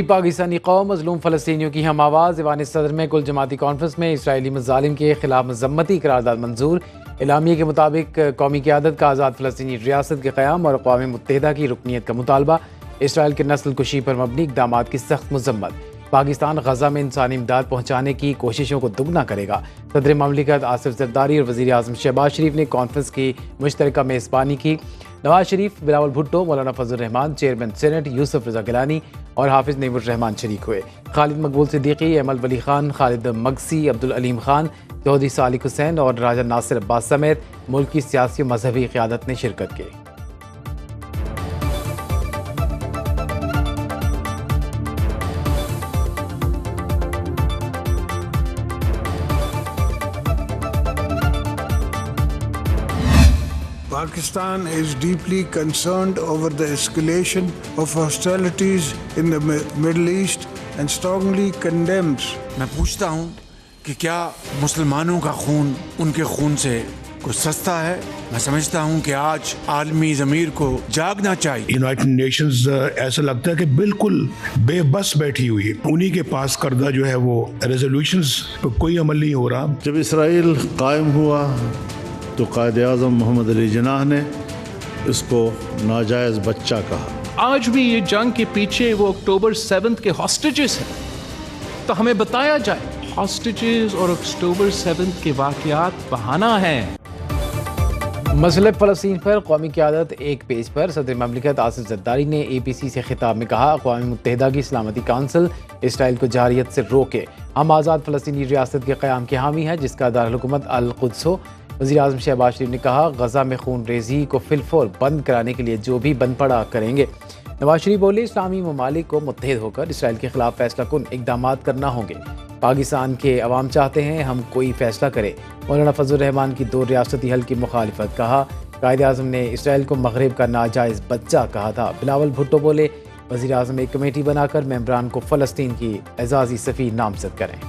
पाकिस्तानी कौम मज़लूम फ़लस्तीनियों की हम आवाज़। ईवान सदर में कुल जमाती कॉन्फ्रेंस में इसराइली मज़ालिम के खिलाफ मज़म्मती करारदाद मंजूर। एलामिया के मुताबिक कौमी क़यादत का आज़ाद फ़लस्तीनी रियासत के क़याम और अक़वाम मुत्तहिदा की रुकनीत का मुतालबा। इसराइल के नस्ल कुशी पर मबनी इक़दाम की सख्त मज़म्मत। पाकिस्तान गज़ा में इंसानी इमदाद पहुँचाने की कोशिशों को दुगना करेगा। सदर ममलिकत आसिफ ज़रदारी और वज़ीर आज़म शहबाज शरीफ ने कॉन्फ्रेंस की मुश्तरका मेज़बानी की। नवाज शरीफ, बिलावल भुट्टो, मौलाना फजल रहमान, चेयरमैन सेनेट यूसुफ रज़ा गिलानी और हाफिज़ नईमुर रहमान शरीक हुए। खालिद मकबूल सिद्दीकी, अमल वली खान, खालिद मगसी, अब्दुल अलीम खान, चौधरी सालिक हुसैन और राजा नासिर अब्बास समेत मुल्क की सियासी और मजहबी क़यादत ने शिरकत की। Pakistan is deeply concerned over the escalation of hostilities in the Middle East and strongly condemns. मैं पूछता हूँ कि क्या मुसलमानों का खून उनके खून से कुछ सस्ता है? मैं समझता हूँ कि आज आलमी ज़मीर को जागना चाहिए। यूनाइटेड नेशंस ऐसा लगता है कि बिल्कुल बेबस बैठी हुई है। उन्हीं के पास करदा जो है वो रेजोल्यूशंस पर कोई अमल नहीं हो रहा। जब इसराइल कायम हुआ तो कायदे आज़म मोहम्मद अली जिन्नाह ने इसको नाजायज़ बच्चा कहा। आज भी ये जंग के पीछे वो अक्टूबर 7 के हॉस्टेजेस हैं, तो हमें बताया जाए हॉस्टेजेस और अक्टूबर 7 के वाक़यात बहाना है। मसले फ़लस्तीन पर कौमी क़यादत एक पेज पर। सदर ममलिकत आसिफ ज़रदारी ने APC से खिताब में कहा, अक़वाम मुत्तहिदा की सलामती काउंसिल इसराइल को जारियत से रोके। हम आज़ाद फ़लस्तीनी रियासत के क़याम के हामी हैं जिसका दारुल-हुकूमत अल-कुद्स हो। वज़ीर आज़म शहबाज शरीफ ने कहा, गज़ा में खून रेज़ी को फिलफौर बंद कराने के लिए जो भी बन पड़ा करेंगे। नवाज शरीफ बोले, इस्लामी ममालिक को मुत्तहिद होकर इसराइल के खिलाफ फैसला कुन इक़दामात करना होंगे। पाकिस्तान के अवाम चाहते हैं हम कोई फैसला करें। मौलाना फजल रहमान की 2 रियासती हल की मुखालिफत। कहा, कायदे आज़म ने इसराइल को मगरिब का नाजायज़ बच्चा कहा था। बिलावल भुट्टो बोले, वज़ीर आज़म एक कमेटी बनाकर मेंबरान को फ़लस्तीन की एजाज़ी सफ़ीर नामज़द करें।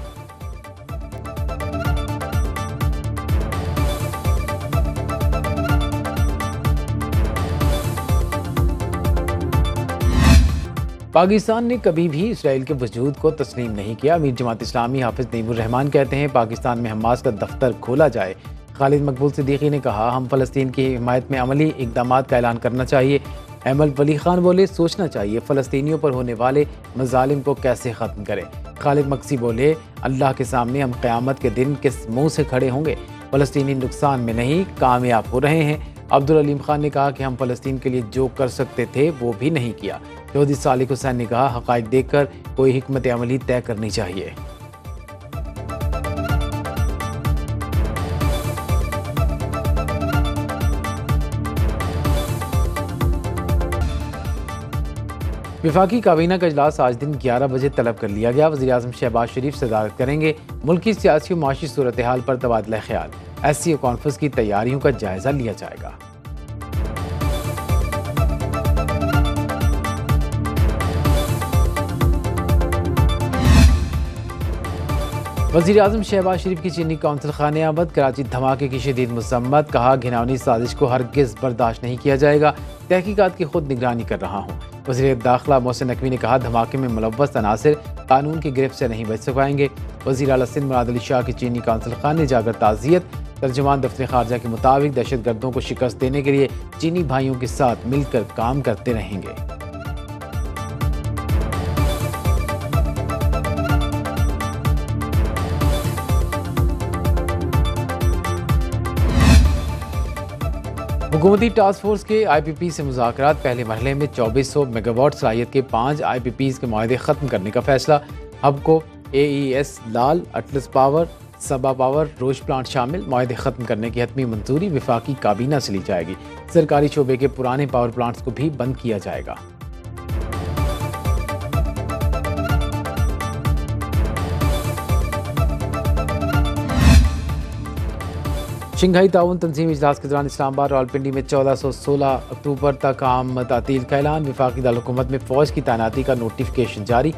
पाकिस्तान ने कभी भी इसराइल के वजूद को तस्लीम नहीं किया। अमीर जमात इस्लामी हाफिज़ नईमुर रहमान कहते हैं, पाकिस्तान में हमास का दफ्तर खोला जाए। खालिद मकबूल सिद्दीकी ने कहा, हम फ़लस्तीन की हिमायत में अमली इक़दामात का ऐलान करना चाहिए। अमल वली खान बोले, सोचना चाहिए फ़लस्तीनियों पर होने वाले मज़ालिम को कैसे ख़त्म करें। खालिद मगसी बोले, अल्लाह के सामने हम क़यामत के दिन किस मुँह से खड़े होंगे? फ़लस्तीनी नुकसान में नहीं कामयाब हो रहे हैं। अब्दुल अलीम खान ने कहा कि हम फ़लस्तीन के लिए जो कर सकते थे वो भी नहीं किया। चौधरी सालिक हुसैन ने कहा, हक़ाइक़ देखकर कोई हिकमत अमली तय करनी चाहिए। वफाकी काबीना का इजलास आज दिन 11 बजे तलब कर लिया गया। वज़ीर आज़म शहबाज शरीफ सदारत करेंगे। मुल्क की सियासी और माशी सूरत हाल पर तबादला ख्याल। SCO कॉन्फ्रेंस की तैयारियों का जायजा लिया जाएगा। वज़ीर आज़म शहबाज शरीफ की चीनी कौंसिल खाने आमद। कराची धमाके की शदीद मज़म्मत। कहा, घिनौनी साजिश को हरगिज़ बर्दाश्त नहीं किया जाएगा। तहकीकात की खुद निगरानी कर रहा हूँ। वज़ीर दाखिला मोहसिन नकवी ने कहा, धमाके में मुलव्वस अनासिर कानून की गिरफ्त से नहीं बच सकेंगे। वज़ीर आला सिंध मुराद अली शाह की चीनी कौंसिल खान ने जाकर ताज़ियत। तर्जुमान दफ्तर खारजा के मुताबिक दहशतगर्दों को शिकस्त देने के लिए चीनी भाइयों के साथ मिलकर काम करते रहेंगे। हुकूमती टास्क फोर्स के IPP से मुज़ाकरात। पहले मरहले में 2400 मेगावाट सलाहियत के 5 IPPs के मुआहदे ख़त्म करने का फैसला। हब को AES लाल, अटलस पावर, सबा पावर, रोश प्लांट शामिल। मुआहदे ख़त्म करने की हतमी मंजूरी वफाकी काबीना से ली जाएगी। सरकारी शोबे के पुराने पावर प्लांट्स को भी बंद किया जाएगा। शंघाई ताउन तंजीम इजलास के दौरान इस्लामाबाद रावलपिंडी में 1416 अक्टूबर तक आम तातील का ऐलान। वफाकी दारुल-हुकूमत में फ़ौज की तैनाती का नोटिफिकेशन जारी।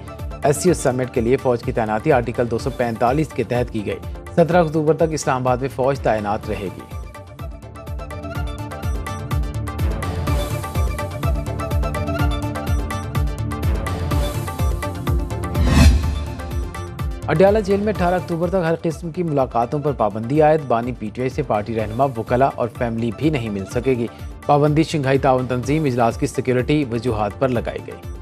SCO समिट के लिए फ़ौज की तैनाती आर्टिकल 245 के तहत की गई। 17 अक्टूबर तक इस्लामाबाद में फ़ौज तैनात रहेगी। अडयाला जेल में 18 अक्टूबर तक हर किस्म की मुलाकातों पर पाबंदी आयद। बानी पीटीआई से पार्टी रहनुमा, वकला और फैमिली भी नहीं मिल सकेगी। पाबंदी शंघाई ताउन तंजीम इजलास की सिक्योरिटी वजूहात पर लगाई गई।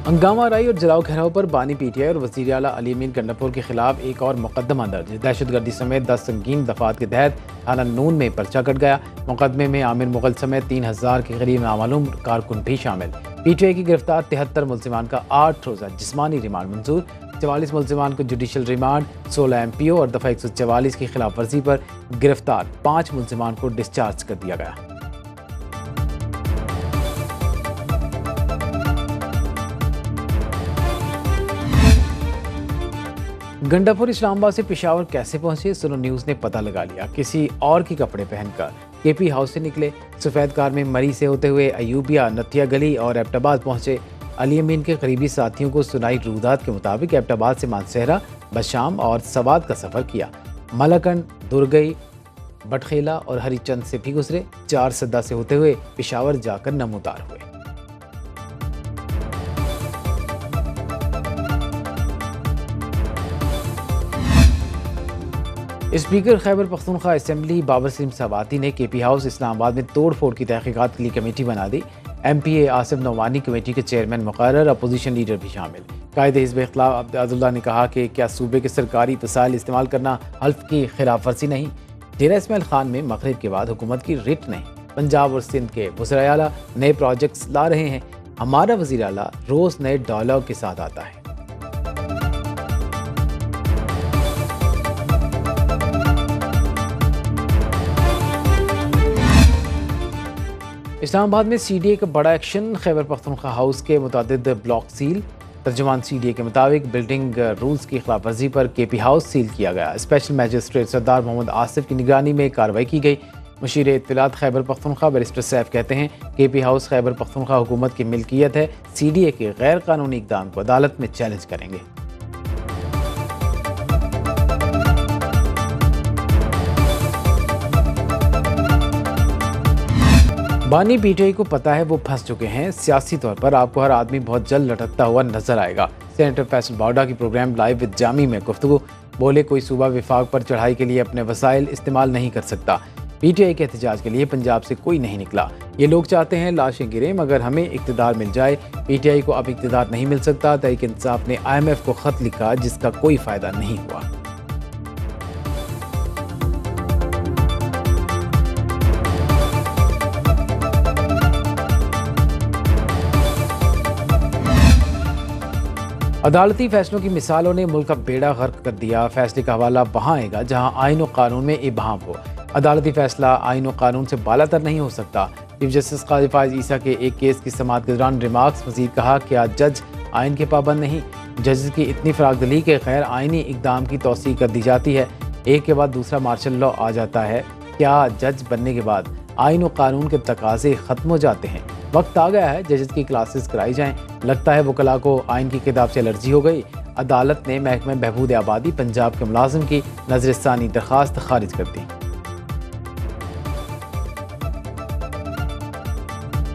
हंगामा राई और जलाओ घेराव पर बानी पीटीआई और वज़ीर आला अली अमीन गंडापुर के खिलाफ एक और मुकदमा दर्ज। दहशतगर्दी समेत 10 संगीन दफात के तहत थाना नून में पर्चा कट गया। मुकदमे में आमिर मुगल समेत 3000 के करीब नामालूम कारकुन भी शामिल। पीटीआई की गिरफ्तार 73 मुलजिमान का 8 रोज़ा जिस्मानी रिमांड मंजूर। 44 मुलजिमान को जुडिशल रिमांड, 16 MPO और दफ़ा 144 की खिलाफ वर्जी पर गिरफ्तार 5 मुलजिमान को डिस्चार्ज कर दिया गया। गंडापुर इस्लामाबाद से पेशावर कैसे पहुंचे, सुनो न्यूज़ ने पता लगा लिया। किसी और के कपड़े पहनकर केपी हाउस से निकले। सफ़ेद कार में मरी से होते हुए अयूबिया, नथिया गली और एबटाबाद पहुंचे। अली अमीन के करीबी साथियों को सुनाई रूदात के मुताबिक एबटाबाद से मानसहरा, बशाम और सवाद का सफ़र किया। मलाकंड, दुर्गई, बटखेला और हरीचंद से भी गुजरे। 4 सद्दा से होते हुए पेशावर जाकर नमूदार हुए। स्पीकर खैबर पख्तूनख्वा असेंबली बाबर सलीम सवाती ने केपी हाउस इस्लामाबाद में तोड़ फोड़ की तहकीकात के लिए कमेटी बना दी। MPA आसिफ नोमानी कमेटी के चेयरमैन मुकर्रर, अपोजिशन लीडर भी शामिल। कायदे हिज़्ब इख्तिलाफ अब्दुल्ला ने कहा कि क्या सूबे के सरकारी वसाइल इस्तेमाल करना हल्फ की खिलाफ वर्जी नहीं। डेरा इस्माइल खान में मगरिब के बाद हुकूमत की रिट नहीं। पंजाब और सिंध के वज़ीर आला नए प्रोजेक्ट्स ला रहे हैं। हमारा वज़ीर आला रोज़ नए डायलॉग के साथ आता है। इस्लामाबाद में CDA का बड़ा एक्शन। खैबर पख्तूनख्वा हाउस के मुतादिद ब्लॉक सील। तर्जुमान CDA के मुताबिक बिल्डिंग रूल्स की खिलाफ वर्जी पर केपी हाउस सील किया गया। स्पेशल मैजिस्ट्रेट सरदार मोहम्मद आसिफ की निगरानी में कार्रवाई की गई। मुशीर इत्तलात खैबर पख्तूनख्वा बैरिस्टर सैफ कहते हैं केपी हाउस खैबर पख्तूनख्वा हुकूमत की मिल्कियत है। CDA के गैर कानूनी इक़दाम को अदालत में चैलेंज करेंगे। बानी पीटीआई को पता है वो फंस चुके हैं। सियासी तौर पर आपको हर आदमी बहुत जल्द लटकता हुआ नजर आएगा। सेनेटर फैसल बावडा की प्रोग्राम लाइव विद जामी में गुफ्तगू। बोले कोई सूबा विफाक पर चढ़ाई के लिए अपने वसाइल इस्तेमाल नहीं कर सकता। पीटीआई के एहतजाज के लिए पंजाब से कोई नहीं निकला। ये लोग चाहते हैं लाशें गिरें मगर हमें इक़्तिदार मिल जाए। पीटीआई को अब इक़्तिदार नहीं मिल सकता। तहरीक इंसाफ ने IMF को खत लिखा जिसका कोई फ़ायदा नहीं हुआ। अदालती फैसलों की मिसालों ने मुल्क का बेड़ा गर्क कर दिया। फैसले का हवाला वहाँ आएगा जहाँ आइन और कानून में इबाहम हो। अदालती फैसला आइन और कानून से बालातर नहीं हो सकता। चीफ जस्टिस काजी फायज ईसा के एक केस की समाअत के दौरान रिमार्क्स मजीद कहा क्या जज आइन के पाबंद नहीं। जज की इतनी फरागदली के गैर आइनी इकदाम की तौसीक कर दी जाती है। एक के बाद दूसरा मार्शल लॉ आ जाता है। क्या जज बनने के बाद आइन और कानून के तकाजे ख़त्म हो जाते हैं। वक्त आ गया है जजेस की क्लासेस कराई जाएं। लगता है वकला को आइन की किताब से एलर्जी हो गई। अदालत ने महकमा बहबूद आबादी पंजाब के मुलाजिम की नजरसानी दरख्वास्त खारिज कर दी।